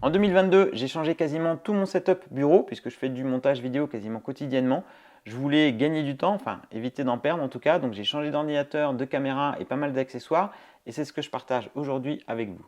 En 2022, j'ai changé quasiment tout mon setup bureau puisque je fais du montage vidéo quasiment quotidiennement. Je voulais gagner du temps, enfin éviter d'en perdre en tout cas, donc j'ai changé d'ordinateur, de caméra et pas mal d'accessoires et c'est ce que je partage aujourd'hui avec vous.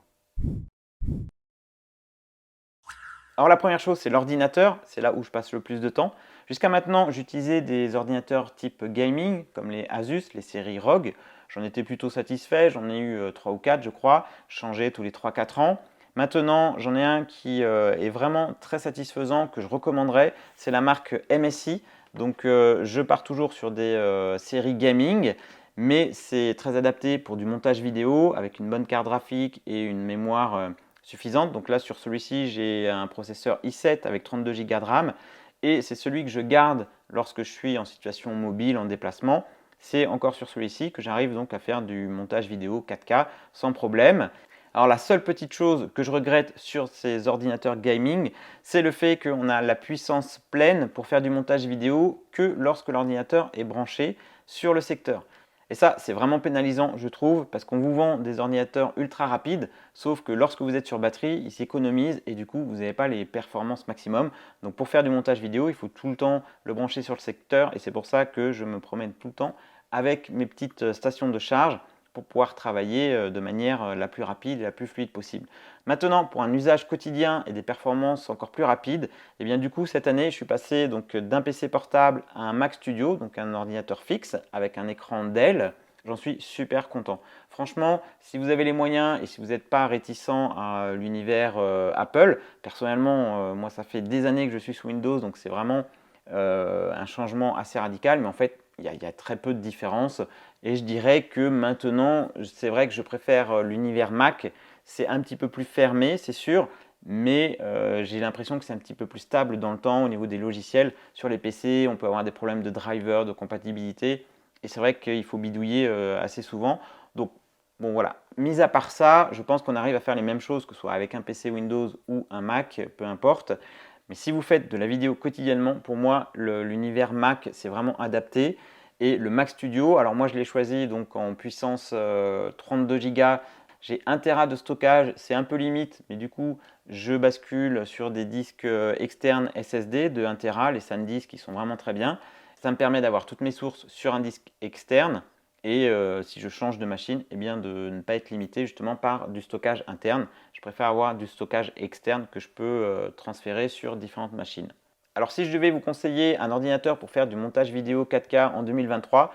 Alors la première chose, c'est l'ordinateur, c'est là où je passe le plus de temps. Jusqu'à maintenant, j'utilisais des ordinateurs type gaming, comme les Asus, les séries ROG. J'en étais plutôt satisfait, j'en ai eu 3 ou 4 je crois, changé tous les 3-4 ans. Maintenant, j'en ai un qui est vraiment très satisfaisant, que je recommanderais, c'est la marque MSI. Donc je pars toujours sur des séries gaming, mais c'est très adapté pour du montage vidéo, avec une bonne carte graphique et une mémoire suffisante. Donc là, sur celui-ci, j'ai un processeur i7 avec 32 Go de RAM et c'est celui que je garde lorsque je suis en situation mobile, en déplacement. C'est encore sur celui-ci que j'arrive donc à faire du montage vidéo 4K sans problème. Alors la seule petite chose que je regrette sur ces ordinateurs gaming, c'est le fait qu'on a la puissance pleine pour faire du montage vidéo que lorsque l'ordinateur est branché sur le secteur. Et ça, c'est vraiment pénalisant, je trouve, parce qu'on vous vend des ordinateurs ultra rapides, sauf que lorsque vous êtes sur batterie, ils s'économisent et du coup, vous n'avez pas les performances maximum. Donc pour faire du montage vidéo, il faut tout le temps le brancher sur le secteur et c'est pour ça que je me promène tout le temps avec mes petites stations de charge pour pouvoir travailler de manière la plus rapide et la plus fluide possible. Maintenant, pour un usage quotidien et des performances encore plus rapides, et bien du coup cette année, je suis passé donc d'un PC portable à un Mac Studio, donc un ordinateur fixe avec un écran Dell. J'en suis super content. Franchement, si vous avez les moyens et si vous n'êtes pas réticent à l'univers Apple, personnellement, moi ça fait des années que je suis sous Windows, donc c'est vraiment un changement assez radical, mais en fait, il y a très peu de différence. Et je dirais que maintenant, c'est vrai que je préfère l'univers Mac. C'est un petit peu plus fermé, c'est sûr, mais j'ai l'impression que c'est un petit peu plus stable dans le temps au niveau des logiciels. Sur les PC, on peut avoir des problèmes de driver, de compatibilité. Et c'est vrai qu'il faut bidouiller assez souvent. Donc, bon voilà. Mis à part ça, je pense qu'on arrive à faire les mêmes choses, que ce soit avec un PC Windows ou un Mac, peu importe. Mais si vous faites de la vidéo quotidiennement, pour moi, l'univers Mac, c'est vraiment adapté. Et le Mac Studio, alors moi je l'ai choisi donc en puissance 32 Go. J'ai 1 Tera de stockage, c'est un peu limite, mais du coup je bascule sur des disques externes SSD de 1 Tera, les SanDisk qui sont vraiment très bien. Ça me permet d'avoir toutes mes sources sur un disque externe et si je change de machine, eh bien de ne pas être limité justement par du stockage interne. Je préfère avoir du stockage externe que je peux transférer sur différentes machines. Alors si je devais vous conseiller un ordinateur pour faire du montage vidéo 4K en 2023,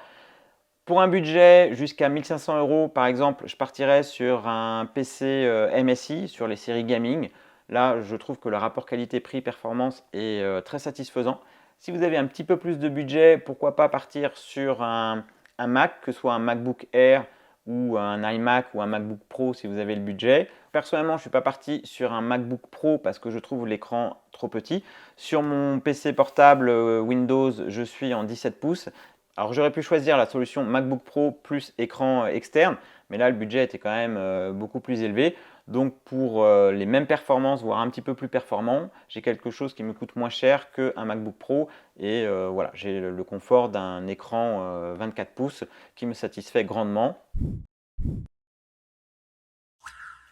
pour un budget jusqu'à 1500 € par exemple, je partirais sur un PC MSI, sur les séries gaming. Là, je trouve que le rapport qualité-prix-performance est très satisfaisant. Si vous avez un petit peu plus de budget, pourquoi pas partir sur un Mac, que ce soit un MacBook Air ou un iMac ou un MacBook Pro si vous avez le budget. Personnellement, je ne suis pas parti sur un MacBook Pro parce que je trouve l'écran trop petit. Sur mon PC portable Windows, je suis en 17 pouces. Alors j'aurais pu choisir la solution MacBook Pro plus écran externe, mais là le budget était quand même beaucoup plus élevé. Donc pour les mêmes performances, voire un petit peu plus performant, j'ai quelque chose qui me coûte moins cher qu'un MacBook Pro. Et voilà, j'ai le confort d'un écran 24 pouces qui me satisfait grandement.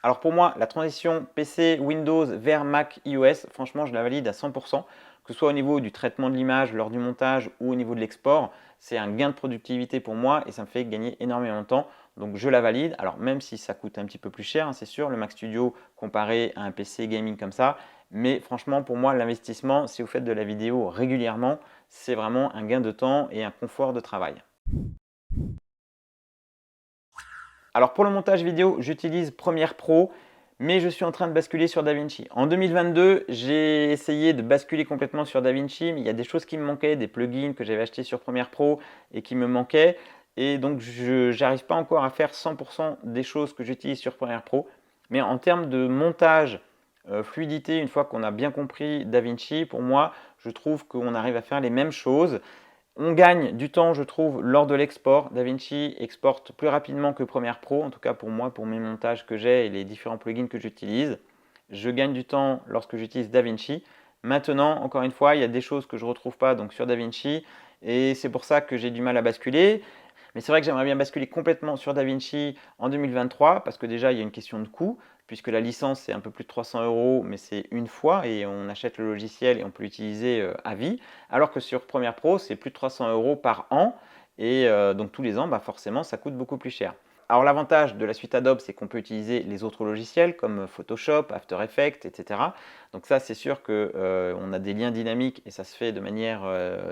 Alors pour moi, la transition PC Windows vers Mac iOS, franchement, je la valide à 100%, que ce soit au niveau du traitement de l'image lors du montage ou au niveau de l'export. C'est un gain de productivité pour moi et ça me fait gagner énormément de temps. Donc je la valide. Alors même si ça coûte un petit peu plus cher, hein, c'est sûr, le Mac Studio comparé à un PC gaming comme ça. Mais franchement, pour moi, l'investissement, si vous faites de la vidéo régulièrement, c'est vraiment un gain de temps et un confort de travail. Alors pour le montage vidéo, j'utilise Premiere Pro, mais je suis en train de basculer sur DaVinci. En 2022, j'ai essayé de basculer complètement sur DaVinci, mais il y a des choses qui me manquaient, des plugins que j'avais achetés sur Premiere Pro et qui me manquaient. Et donc, je n'arrive pas encore à faire 100% des choses que j'utilise sur Premiere Pro. Mais en termes de montage, fluidité, une fois qu'on a bien compris DaVinci, pour moi, je trouve qu'on arrive à faire les mêmes choses. On gagne du temps, je trouve, lors de l'export. DaVinci exporte plus rapidement que Premiere Pro, en tout cas pour moi, pour mes montages que j'ai et les différents plugins que j'utilise. Je gagne du temps lorsque j'utilise DaVinci. Maintenant, encore une fois, il y a des choses que je ne retrouve pas donc sur DaVinci et c'est pour ça que j'ai du mal à basculer. Mais c'est vrai que j'aimerais bien basculer complètement sur DaVinci en 2023 parce que déjà, il y a une question de coût. puisque la licence c'est un peu plus de 300 euros, mais c'est une fois et on achète le logiciel et on peut l'utiliser à vie, alors que sur Premiere Pro c'est plus de 300 euros par an et donc tous les ans bah, forcément ça coûte beaucoup plus cher. Alors l'avantage de la suite Adobe, c'est qu'on peut utiliser les autres logiciels comme Photoshop, After Effects, etc. Donc ça, c'est sûr qu'on a des liens dynamiques et ça se fait de manière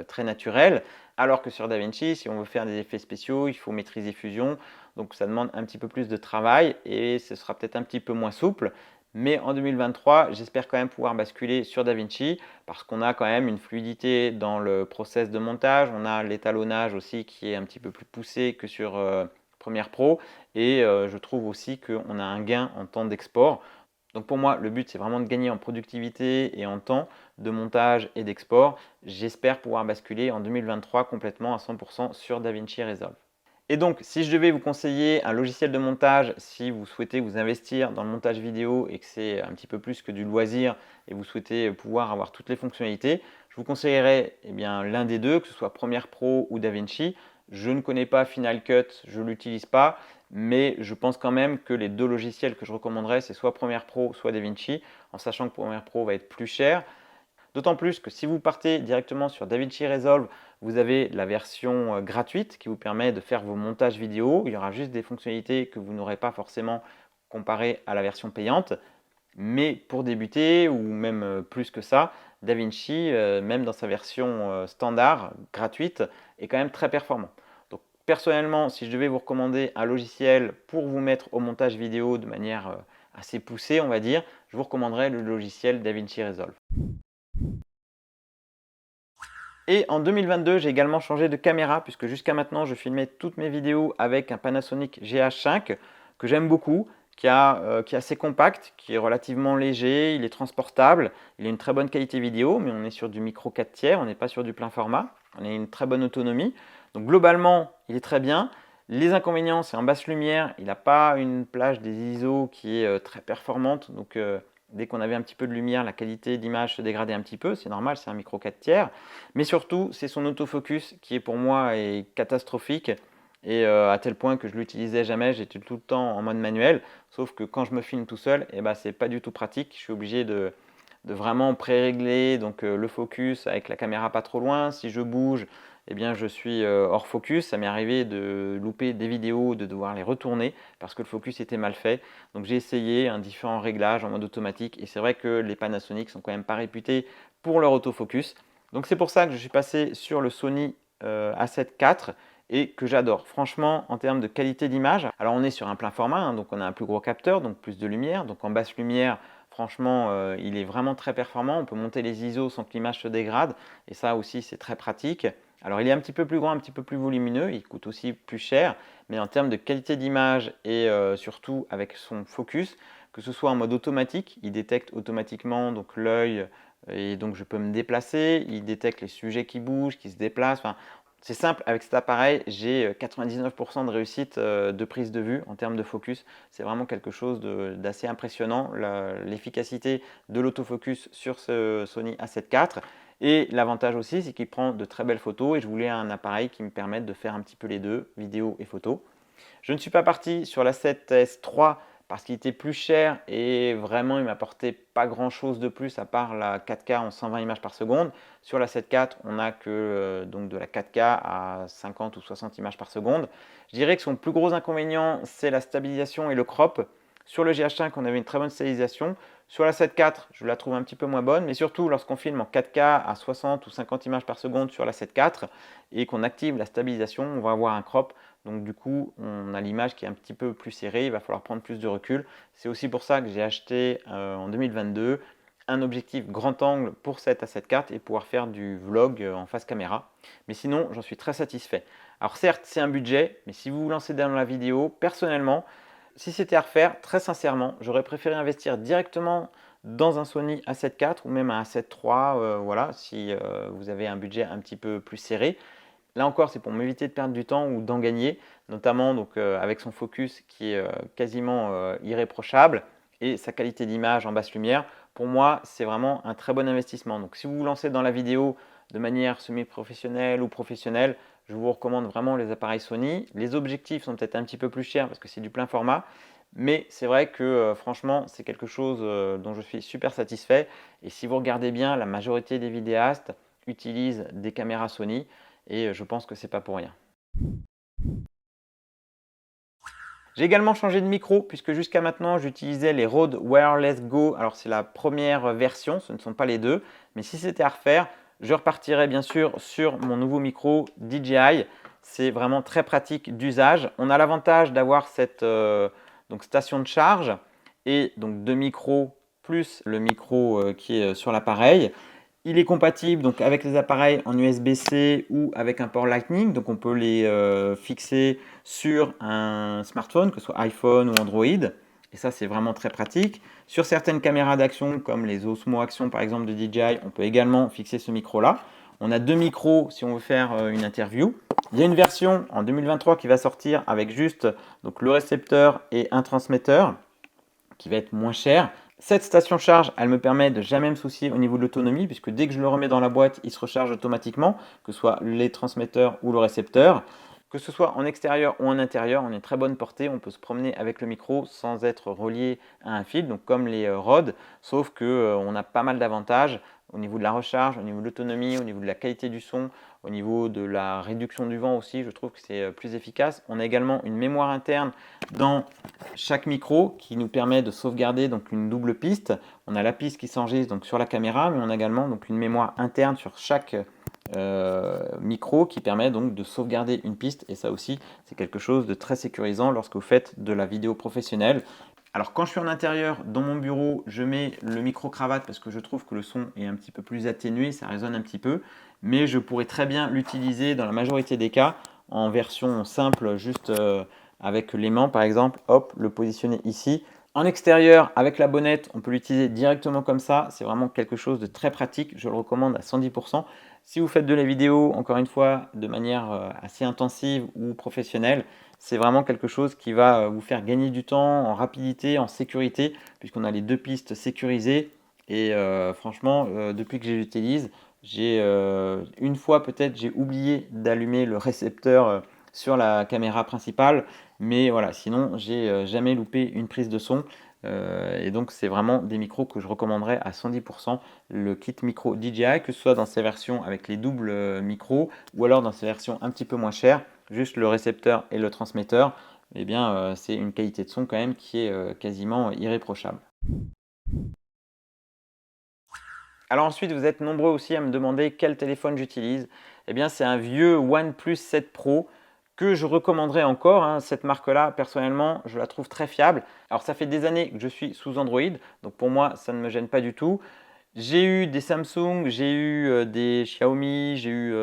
très naturelle. Alors que sur DaVinci, si on veut faire des effets spéciaux, il faut maîtriser Fusion. Donc ça demande un petit peu plus de travail et ce sera peut-être un petit peu moins souple. Mais en 2023, j'espère quand même pouvoir basculer sur DaVinci parce qu'on a quand même une fluidité dans le process de montage. On a l'étalonnage aussi qui est un petit peu plus poussé que sur Premiere Pro et je trouve aussi qu'on a un gain en temps d'export. Donc pour moi, le but, c'est vraiment de gagner en productivité et en temps de montage et d'export. J'espère pouvoir basculer en 2023 complètement à 100% sur DaVinci Resolve. Et donc, si je devais vous conseiller un logiciel de montage, si vous souhaitez vous investir dans le montage vidéo et que c'est un petit peu plus que du loisir et vous souhaitez pouvoir avoir toutes les fonctionnalités, je vous conseillerais eh bien, l'un des deux, que ce soit Premiere Pro ou DaVinci. Je ne connais pas Final Cut, je ne l'utilise pas, mais je pense quand même que les deux logiciels que je recommanderais, c'est soit Premiere Pro, soit DaVinci, en sachant que Premiere Pro va être plus cher. D'autant plus que si vous partez directement sur DaVinci Resolve, vous avez la version gratuite qui vous permet de faire vos montages vidéo. Il y aura juste des fonctionnalités que vous n'aurez pas forcément comparées à la version payante. Mais pour débuter, ou même plus que ça, DaVinci, même dans sa version standard, gratuite, est quand même très performant. Donc personnellement, si je devais vous recommander un logiciel pour vous mettre au montage vidéo de manière assez poussée, on va dire, je vous recommanderais le logiciel DaVinci Resolve. Et en 2022, j'ai également changé de caméra puisque jusqu'à maintenant, je filmais toutes mes vidéos avec un Panasonic GH5 que j'aime beaucoup, qui est assez compact, qui est relativement léger, il est transportable, il a une très bonne qualité vidéo, mais on est sur du micro 4 tiers, on n'est pas sur du plein format, on a une très bonne autonomie. Donc globalement, il est très bien. Les inconvénients, c'est en basse lumière, il n'a pas une plage des ISO qui est très performante, donc dès qu'on avait un petit peu de lumière, la qualité d'image se dégradait un petit peu, c'est normal, c'est un micro 4 tiers. Mais surtout, c'est son autofocus qui est pour moi est catastrophique et à tel point que je l'utilisais jamais, j'étais tout le temps en mode manuel. Sauf que quand je me filme tout seul, eh ben, c'est pas du tout pratique. Je suis obligé de vraiment pré-régler donc, le focus avec la caméra pas trop loin. Si je bouge, eh bien, je suis hors focus. Ça m'est arrivé de louper des vidéos, de devoir les retourner parce que le focus était mal fait. Donc j'ai essayé un différent réglage en mode automatique et c'est vrai que les Panasonic sont quand même pas réputés pour leur autofocus. Donc c'est pour ça que je suis passé sur le Sony A7 IV et que j'adore. Franchement, en termes de qualité d'image, alors on est sur un plein format, hein, donc on a un plus gros capteur, donc plus de lumière. Donc en basse lumière, franchement, il est vraiment très performant. On peut monter les ISO sans que l'image se dégrade et ça aussi, c'est très pratique. Alors il est un petit peu plus grand, un petit peu plus volumineux, il coûte aussi plus cher, mais en termes de qualité d'image et surtout avec son focus, que ce soit en mode automatique, il détecte automatiquement donc l'œil et donc je peux me déplacer, il détecte les sujets qui bougent, qui se déplacent. Enfin, c'est simple, avec cet appareil, j'ai 99% de réussite de prise de vue en termes de focus. C'est vraiment quelque chose d'assez impressionnant, l'efficacité de l'autofocus sur ce Sony A7 IV. Et l'avantage aussi, c'est qu'il prend de très belles photos et je voulais un appareil qui me permette de faire un petit peu les deux, vidéo et photo. Je ne suis pas parti sur la 7S III parce qu'il était plus cher et vraiment il m'apportait pas grand chose de plus à part la 4K en 120 images par seconde. Sur la 7 IV, on n'a que donc de la 4K à 50 ou 60 images par seconde. Je dirais que son plus gros inconvénient, c'est la stabilisation et le crop. Sur le GH5, on avait une très bonne stabilisation. Sur la 7 IV, je la trouve un petit peu moins bonne, mais surtout lorsqu'on filme en 4K à 60 ou 50 images par seconde sur la 7 IV et qu'on active la stabilisation, on va avoir un crop. Donc du coup, on a l'image qui est un petit peu plus serrée, il va falloir prendre plus de recul. C'est aussi pour ça que j'ai acheté en 2022 un objectif grand angle pour cette A7 IV et pouvoir faire du vlog en face caméra. Mais sinon, j'en suis très satisfait. Alors certes, c'est un budget, mais si vous vous lancez dans la vidéo, personnellement, si c'était à refaire, très sincèrement, j'aurais préféré investir directement dans un Sony A7 IV ou même un A7 III, voilà, si vous avez un budget un petit peu plus serré. Là encore, c'est pour m'éviter de perdre du temps ou d'en gagner, notamment donc, avec son focus qui est quasiment irréprochable et sa qualité d'image en basse lumière. Pour moi, c'est vraiment un très bon investissement. Donc si vous vous lancez dans la vidéo de manière semi-professionnelle ou professionnelle, je vous recommande vraiment les appareils Sony. Les objectifs sont peut-être un petit peu plus chers parce que c'est du plein format, Mais c'est vrai que franchement, c'est quelque chose dont je suis super satisfait. Et si vous regardez bien, la majorité des vidéastes utilisent des caméras Sony et je pense que c'est pas pour rien. J'ai également changé de micro puisque jusqu'à maintenant j'utilisais les Rode Wireless Go. Alors c'est la première version, ce ne sont pas les deux. Mais si c'était à refaire, je repartirais bien sûr sur mon nouveau micro DJI. C'est vraiment très pratique d'usage. On a l'avantage d'avoir cette donc station de charge et donc deux micros plus le micro qui est sur l'appareil. Il est compatible donc avec les appareils en USB-C ou avec un port Lightning, donc on peut les fixer sur un smartphone, que ce soit iPhone ou Android, et ça c'est vraiment très pratique. Sur certaines caméras d'action comme les Osmo Action par exemple de DJI, on peut également fixer ce micro-là. On a deux micros si on veut faire une interview. Il y a une version en 2023 qui va sortir avec juste donc, le récepteur et un transmetteur qui va être moins cher. Cette station charge, elle me permet de jamais me soucier au niveau de l'autonomie, puisque dès que je le remets dans la boîte, il se recharge automatiquement, que ce soit les transmetteurs ou le récepteur. Que ce soit en extérieur ou en intérieur, on est très bonne portée, on peut se promener avec le micro sans être relié à un fil, donc comme les Rode, sauf que on a pas mal d'avantages au niveau de la recharge, au niveau de l'autonomie, au niveau de la qualité du son, au niveau de la réduction du vent aussi, je trouve que c'est plus efficace. On a également une mémoire interne dans chaque micro qui nous permet de sauvegarder donc une double piste. On a la piste qui s'enregistre donc sur la caméra, mais on a également donc une mémoire interne sur chaque micro qui permet donc de sauvegarder une piste, et ça aussi c'est quelque chose de très sécurisant lorsque vous faites de la vidéo professionnelle. Alors quand je suis en intérieur dans mon bureau, je mets le micro cravate parce que je trouve que le son est un petit peu plus atténué, ça résonne un petit peu, mais je pourrais très bien l'utiliser dans la majorité des cas en version simple, juste avec l'aimant par exemple, hop, le positionner ici. En extérieur, avec la bonnette, on peut l'utiliser directement comme ça. C'est vraiment quelque chose de très pratique. Je le recommande à 110%. Si vous faites de la vidéo, encore une fois, de manière assez intensive ou professionnelle, c'est vraiment quelque chose qui va vous faire gagner du temps en rapidité, en sécurité, puisqu'on a les deux pistes sécurisées. Et franchement, depuis que je l'utilise, j'ai une fois peut-être j'ai oublié d'allumer le récepteur sur la caméra principale, mais voilà, sinon j'ai jamais loupé une prise de son. Et donc c'est vraiment des micros que je recommanderais à 110%, le kit micro DJI, que ce soit dans ses versions avec les doubles micros ou alors dans ses versions un petit peu moins chères, juste le récepteur et le transmetteur. Eh bien c'est une qualité de son quand même qui est quasiment irréprochable. Alors ensuite, vous êtes nombreux aussi à me demander quel téléphone j'utilise. Eh bien, c'est un vieux OnePlus 7 Pro que je recommanderais encore, hein. Cette marque-là, personnellement, je la trouve très fiable. Alors, ça fait des années que je suis sous Android, donc pour moi, ça ne me gêne pas du tout. J'ai eu des Samsung, j'ai eu des Xiaomi, j'ai eu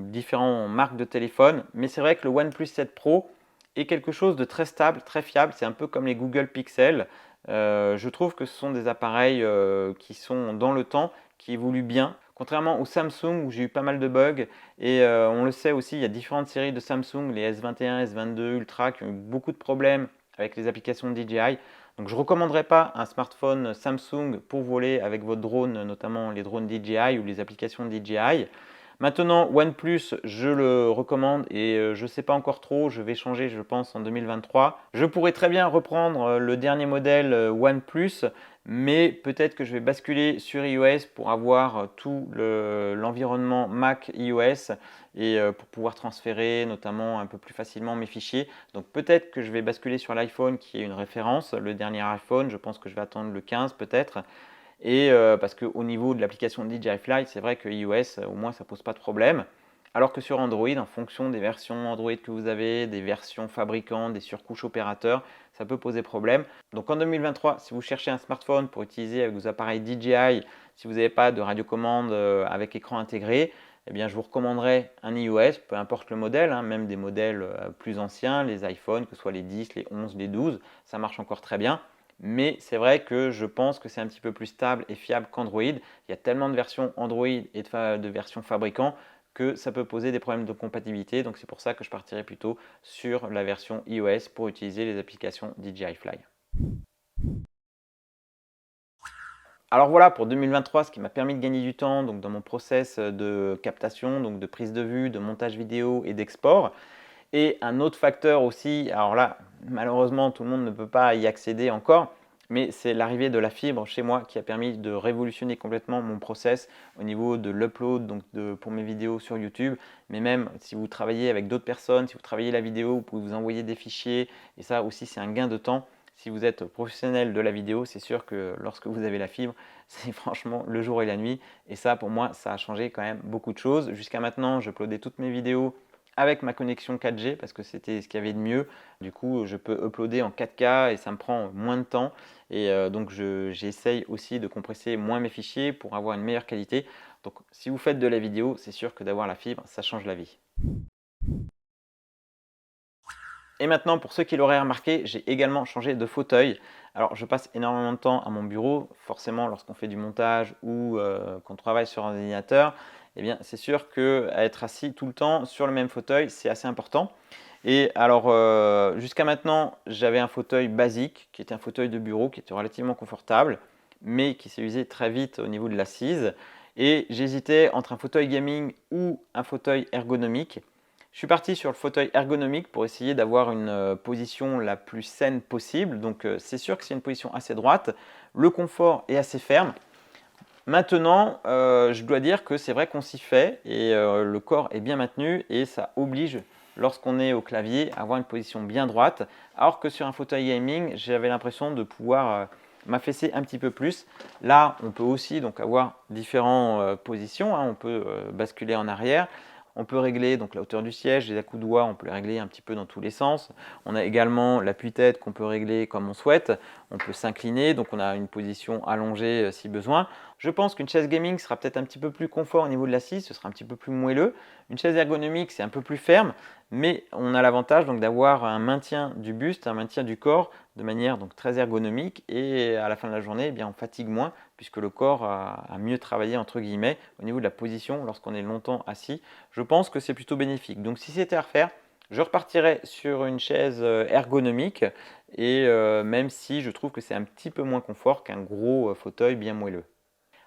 différentes marques de téléphones, mais c'est vrai que le OnePlus 7 Pro est quelque chose de très stable, très fiable. C'est un peu comme les Google Pixel. Je trouve que ce sont des appareils qui sont dans le temps, qui évoluent bien. Contrairement au Samsung où j'ai eu pas mal de bugs, et on le sait aussi, il y a différentes séries de Samsung, les S21, S22 Ultra, qui ont eu beaucoup de problèmes avec les applications DJI. Donc je ne recommanderais pas un smartphone Samsung pour voler avec votre drone, notamment les drones DJI ou les applications DJI. Maintenant, OnePlus, je le recommande et je ne sais pas encore trop, je vais changer je pense en 2023. Je pourrais très bien reprendre le dernier modèle OnePlus, mais peut-être que je vais basculer sur iOS pour avoir tout l'environnement Mac iOS et pour pouvoir transférer notamment un peu plus facilement mes fichiers. Donc peut-être que je vais basculer sur l'iPhone qui est une référence, le dernier iPhone, je pense que je vais attendre le 15 peut-être. Et parce qu'au niveau de l'application DJI Fly, c'est vrai que iOS, au moins, ça ne pose pas de problème. Alors que sur Android, en fonction des versions Android que vous avez, des versions fabricants, des surcouches opérateurs, ça peut poser problème. Donc en 2023, si vous cherchez un smartphone pour utiliser avec vos appareils DJI, si vous n'avez pas de radiocommande avec écran intégré, eh bien, je vous recommanderais un iOS, peu importe le modèle, hein, même des modèles plus anciens, les iPhones, que ce soit les 10, les 11, les 12, ça marche encore très bien. Mais c'est vrai que je pense que c'est un petit peu plus stable et fiable qu'Android. Il y a tellement de versions Android et de versions fabricants que ça peut poser des problèmes de compatibilité. Donc c'est pour ça que je partirai plutôt sur la version iOS pour utiliser les applications DJI Fly. Alors voilà pour 2023, ce qui m'a permis de gagner du temps donc dans mon process de captation, donc de prise de vue, de montage vidéo et d'export. Et un autre facteur aussi, alors là, malheureusement, tout le monde ne peut pas y accéder encore, mais c'est l'arrivée de la fibre chez moi qui a permis de révolutionner complètement mon process au niveau de l'upload, donc pour mes vidéos sur YouTube. Mais même si vous travaillez avec d'autres personnes, si vous travaillez la vidéo, vous pouvez vous envoyer des fichiers, et ça aussi c'est un gain de temps. Si vous êtes professionnel de la vidéo, c'est sûr que lorsque vous avez la fibre, c'est franchement le jour et la nuit. Et ça, pour moi, ça a changé quand même beaucoup de choses. Jusqu'à maintenant, je uploadais toutes mes vidéos avec ma connexion 4G parce que c'était ce qu'il y avait de mieux. Du coup, je peux uploader en 4K et ça me prend moins de temps. Et donc, j'essaye aussi de compresser moins mes fichiers pour avoir une meilleure qualité. Donc, si vous faites de la vidéo, c'est sûr que d'avoir la fibre, ça change la vie. Et maintenant, pour ceux qui l'auraient remarqué, j'ai également changé de fauteuil. Alors, je passe énormément de temps à mon bureau. Forcément, lorsqu'on fait du montage ou qu'on travaille sur un ordinateur, eh bien, c'est sûr qu'être assis tout le temps sur le même fauteuil, c'est assez important. Et alors, jusqu'à maintenant, j'avais un fauteuil basique, qui était un fauteuil de bureau, qui était relativement confortable, mais qui s'est usé très vite au niveau de l'assise. Et j'hésitais entre un fauteuil gaming ou un fauteuil ergonomique. Je suis parti sur le fauteuil ergonomique pour essayer d'avoir une position la plus saine possible. Donc c'est sûr que c'est une position assez droite. Le confort est assez ferme. Maintenant, je dois dire que c'est vrai qu'on s'y fait et le corps est bien maintenu et ça oblige, lorsqu'on est au clavier, à avoir une position bien droite. Alors que sur un fauteuil gaming, j'avais l'impression de pouvoir m'affaisser un petit peu plus. Là, on peut aussi donc avoir différentes positions, hein. On peut basculer en arrière. On peut régler donc la hauteur du siège, les accoudoirs, on peut les régler un petit peu dans tous les sens. On a également l'appui-tête qu'on peut régler comme on souhaite. On peut s'incliner, donc on a une position allongée si besoin. Je pense qu'une chaise gaming sera peut-être un petit peu plus confort au niveau de l'assise, ce sera un petit peu plus moelleux. Une chaise ergonomique, c'est un peu plus ferme, mais on a l'avantage donc d'avoir un maintien du buste, un maintien du corps de manière donc très ergonomique et à la fin de la journée, eh bien, on fatigue moins puisque le corps a mieux travaillé entre guillemets au niveau de la position lorsqu'on est longtemps assis. Je pense que c'est plutôt bénéfique. Donc si c'était à refaire, je repartirais sur une chaise ergonomique et même si je trouve que c'est un petit peu moins confort qu'un gros fauteuil bien moelleux.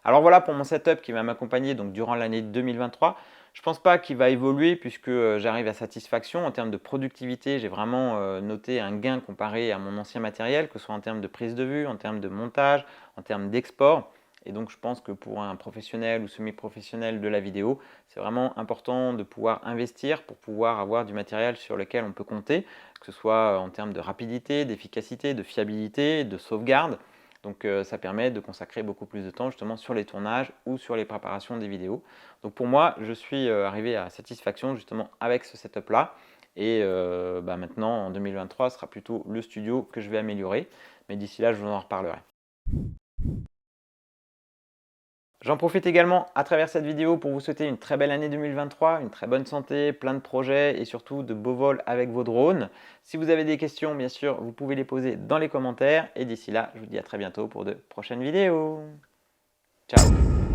Alors voilà pour mon setup qui va m'accompagner donc durant l'année 2023. Je ne pense pas qu'il va évoluer puisque j'arrive à satisfaction. En termes de productivité, j'ai vraiment noté un gain comparé à mon ancien matériel, que ce soit en termes de prise de vue, en termes de montage, en termes d'export. Et donc je pense que pour un professionnel ou semi-professionnel de la vidéo, c'est vraiment important de pouvoir investir pour pouvoir avoir du matériel sur lequel on peut compter, que ce soit en termes de rapidité, d'efficacité, de fiabilité, de sauvegarde. Donc ça permet de consacrer beaucoup plus de temps justement sur les tournages ou sur les préparations des vidéos. Donc pour moi, je suis arrivé à satisfaction justement avec ce setup-là. Et maintenant, en 2023, ce sera plutôt le studio que je vais améliorer. Mais d'ici là, je vous en reparlerai. J'en profite également à travers cette vidéo pour vous souhaiter une très belle année 2023, une très bonne santé, plein de projets et surtout de beaux vols avec vos drones. Si vous avez des questions, bien sûr, vous pouvez les poser dans les commentaires. Et d'ici là, je vous dis à très bientôt pour de prochaines vidéos. Ciao!